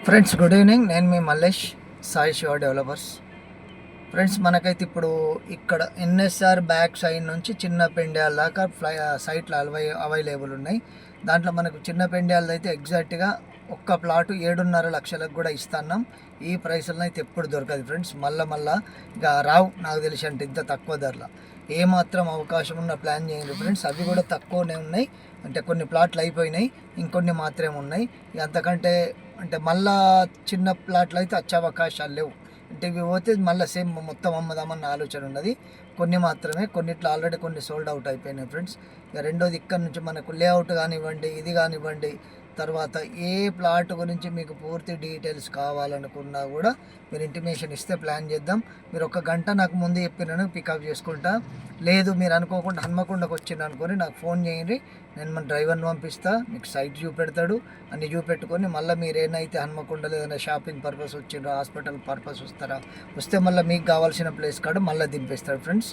Friends good evening. నేను మీ Mallesh, Sai Shiva developers. Friends మనకైతే ఇప్పుడు ఇక్కడ ఎన్ఎస్ఆర్ బ్యాక్ సైడ్ నుంచి చిన్న పెండ్యాల దాకా సైట్లు అవైలబుల్ ఉన్నాయి. దాంట్లో మనకు చిన్న పెండ్యాలది అయితే ఎగ్జాక్ట్గా ఒక్క ప్లాటు 7.5 లక్షలకు కూడా ఇస్తున్నాం. ఈ ప్రైస్లో అయితే ఎప్పుడు దొరకదు ఫ్రెండ్స్. మళ్ళా ఇక రావు నాకు తెలిసి, అంటే ఇంత తక్కువ ధరలో ఏమాత్రం అవకాశం ఉన్న ప్లాన్ చేయండి ఫ్రెండ్స్. అవి కూడా తక్కువనే ఉన్నాయి, అంటే కొన్ని ప్లాట్లు అయిపోయినాయి, ఇంకొన్ని మాత్రమే ఉన్నాయి. అంతకంటే అంటే మళ్ళా చిన్న ప్లాట్లు అయితే వచ్చే అవకాశాలు లేవు. అంటే ఇవి పోతే మళ్ళీ సేమ్ మొత్తం అమ్మదామన్న ఆలోచన ఉన్నది. కొన్ని మాత్రమే, కొన్నిట్లో ఆల్రెడీ కొన్ని సోల్డ్ అవుట్ అయిపోయినాయి ఫ్రెండ్స్. ఇక రెండోది ఇక్కడ నుంచి మనకు లేఅవుట్ కానివ్వండి, ఇది కానివ్వండి, తర్వాత ఏ ప్లాట్ గురించి మీకు పూర్తి డీటెయిల్స్ కావాలనుకున్నా కూడా మీరు ఇంటిమేషన్ ఇస్తే ప్లాన్ చేద్దాం. మీరు ఒక గంట నాకు ముందు చెప్పినాను, పికప్ చేసుకుంటా. లేదు మీరు అనుకోకుండా హన్మకొండకు వచ్చింది అనుకొని నాకు ఫోన్ చేయండి, నేను మన డ్రైవర్ని పంపిస్తా, మీకు సైట్ చూపెడతాడు. అన్ని చూపెట్టుకొని మళ్ళీ మీరు ఏదైతే హన్మకొండలో ఏదైనా షాపింగ్ పర్పస్ వచ్చిండ్రో, హాస్పిటల్ పర్పస్ వస్తే మళ్ళీ మీకు కావాల్సిన ప్లేస్ కాడ మళ్ళీ దింపేస్తాడు ఫ్రెండ్స్.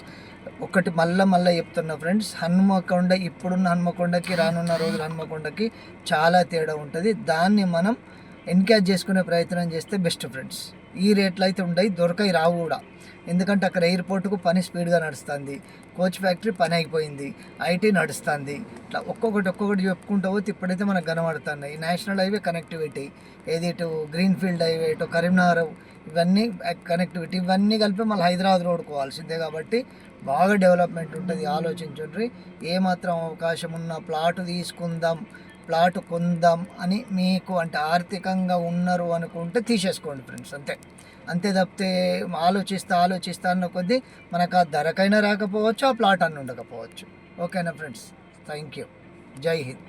ఒకటి మళ్ళీ చెప్తున్నా ఫ్రెండ్స్, హన్మకొండ ఇప్పుడున్న హన్మకొండకి రానున్న రోజుల హన్మకొండకి చాలా తేడా ఉంటుంది. దాన్ని మనం ఎన్క్యాచ్ చేసుకునే ప్రయత్నం చేస్తే బెస్ట్ ఫ్రెండ్స్. ఈ రేట్లు అయితే ఉండయి, దొరకాయి రావు కూడా. ఎందుకంటే అక్కడ ఎయిర్పోర్ట్కు పని స్పీడ్గా నడుస్తుంది, కోచ్ ఫ్యాక్టరీ పని అయిపోయింది, ఐటీ నడుస్తుంది. ఇట్లా ఒక్కొక్కటి చెప్పుకుంటూ పోతే ఇప్పుడైతే మనకు కనబడుతున్నాయి. నేషనల్ హైవే కనెక్టివిటీ, ఏది ఇటు గ్రీన్ ఫీల్డ్ హైవే, ఇటు కరీంనగర్, ఇవన్నీ కనెక్టివిటీ, ఇవన్నీ కలిపి మళ్ళీ హైదరాబాద్ రోడ్కోవాల్సిందే. కాబట్టి బాగా డెవలప్మెంట్ ఉంటుంది. ఆలోచించుండ్రి. ఏమాత్రం అవకాశం ఉన్న ప్లాట్ తీసుకుందాం, ప్లాట్ కొందాం అని మీకు అంటే ఆర్థికంగా ఉన్నారు అనుకుంటే తీసేసుకోండి ఫ్రెండ్స్. అంతే తప్పితే ఆలోచిస్తా అన్న కొద్దీ మనకు ఆ ధరకైనా రాకపోవచ్చు, ఆ ప్లాట్ అన్న ఉండకపోవచ్చు. ఓకేనా ఫ్రెండ్స్? Thank you. జై హింద్.